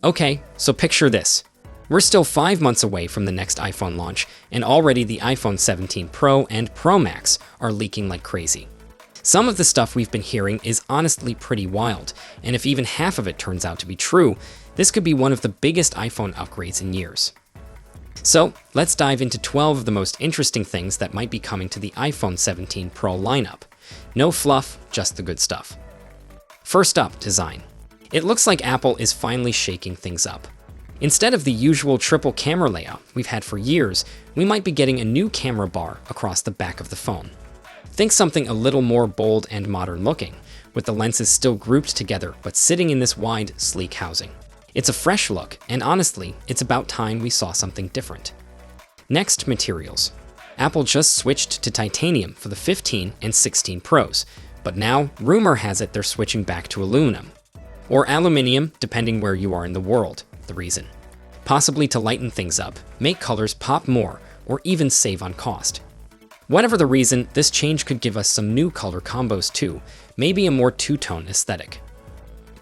Okay, so picture this. We're still 5 months away from the next iPhone launch, and already the iPhone 17 Pro and Pro Max are leaking like crazy. Some of the stuff we've been hearing is honestly pretty wild, and if even half of it turns out to be true, this could be one of the biggest iPhone upgrades in years. So, let's dive into 12 of the most interesting things that might be coming to the iPhone 17 Pro lineup. No fluff, just the good stuff. First up, design. It looks like Apple is finally shaking things up. Instead of the usual triple camera layout we've had for years, we might be getting a new camera bar across the back of the phone. Think something a little more bold and modern looking, with the lenses still grouped together but sitting in this wide, sleek housing. It's a fresh look, and honestly, it's about time we saw something different. Next, materials. Apple just switched to titanium for the 15 and 16 Pros, but now rumor has it they're switching back to aluminum. Or aluminium, depending where you are in the world, the reason. Possibly to lighten things up, make colors pop more, or even save on cost. Whatever the reason, this change could give us some new color combos too, maybe a more two-tone aesthetic.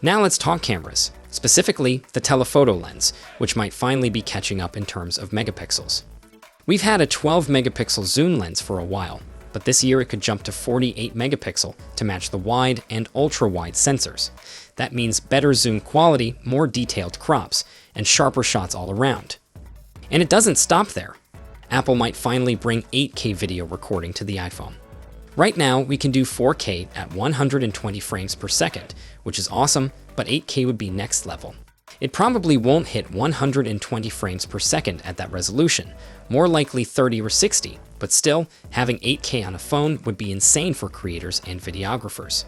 Now let's talk cameras, specifically the telephoto lens, which might finally be catching up in terms of megapixels. We've had a 12 megapixel zoom lens for a while, but this year it could jump to 48 megapixel to match the wide and ultra-wide sensors. That means better zoom quality, more detailed crops, and sharper shots all around. And it doesn't stop there. Apple might finally bring 8K video recording to the iPhone. Right now, we can do 4K at 120 frames per second, which is awesome, but 8K would be next level. It probably won't hit 120 frames per second at that resolution, more likely 30 or 60, but still, having 8K on a phone would be insane for creators and videographers.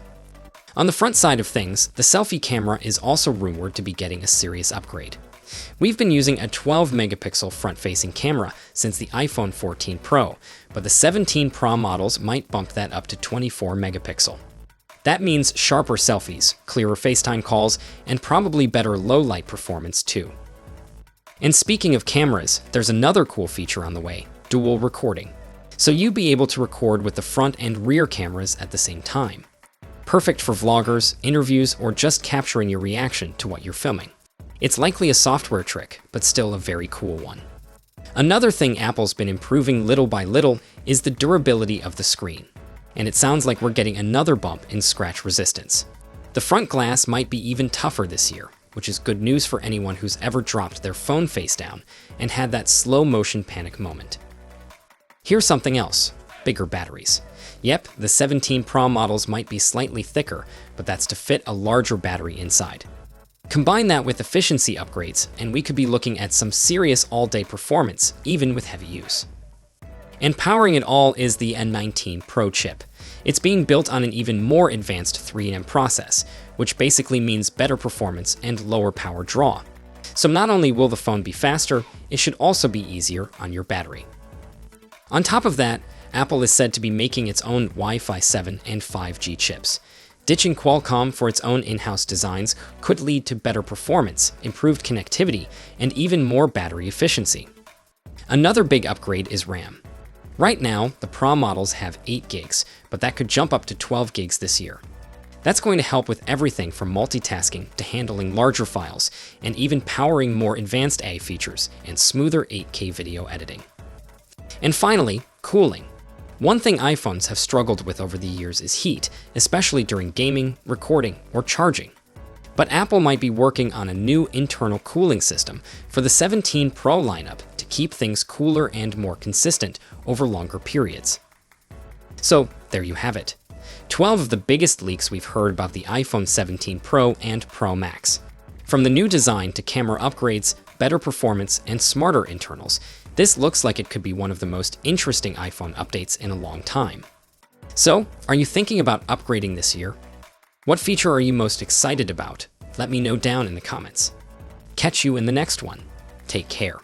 On the front side of things, the selfie camera is also rumored to be getting a serious upgrade. We've been using a 12 megapixel front-facing camera since the iPhone 14 Pro, but the 17 Pro models might bump that up to 24 megapixel. That means sharper selfies, clearer FaceTime calls, and probably better low-light performance too. And speaking of cameras, there's another cool feature on the way, dual recording. So you'd be able to record with the front and rear cameras at the same time. Perfect for vloggers, interviews, or just capturing your reaction to what you're filming. It's likely a software trick, but still a very cool one. Another thing Apple's been improving little by little is the durability of the screen. And it sounds like we're getting another bump in scratch resistance. The front glass might be even tougher this year, which is good news for anyone who's ever dropped their phone face down and had that slow motion panic moment. Here's something else, bigger batteries. Yep, the 17 Pro models might be slightly thicker, but that's to fit a larger battery inside. Combine that with efficiency upgrades, and we could be looking at some serious all-day performance, even with heavy use. And powering it all is the N19 Pro chip. It's being built on an even more advanced 3nm process, which basically means better performance and lower power draw. So not only will the phone be faster, it should also be easier on your battery. On top of that, Apple is said to be making its own Wi-Fi 7 and 5G chips. Ditching Qualcomm for its own in-house designs could lead to better performance, improved connectivity, and even more battery efficiency. Another big upgrade is RAM. Right now, the Pro models have 8 gigs, but that could jump up to 12 gigs this year. That's going to help with everything from multitasking to handling larger files, and even powering more advanced AI features and smoother 8K video editing. And finally, cooling. One thing iPhones have struggled with over the years is heat, especially during gaming, recording, or charging. But Apple might be working on a new internal cooling system for the 17 Pro lineup to keep things cooler and more consistent over longer periods. So there you have it. 12 of the biggest leaks we've heard about the iPhone 17 Pro and Pro Max. From the new design to camera upgrades, better performance, and smarter internals, this looks like it could be one of the most interesting iPhone updates in a long time. So, are you thinking about upgrading this year? What feature are you most excited about? Let me know down in the comments. Catch you in the next one. Take care.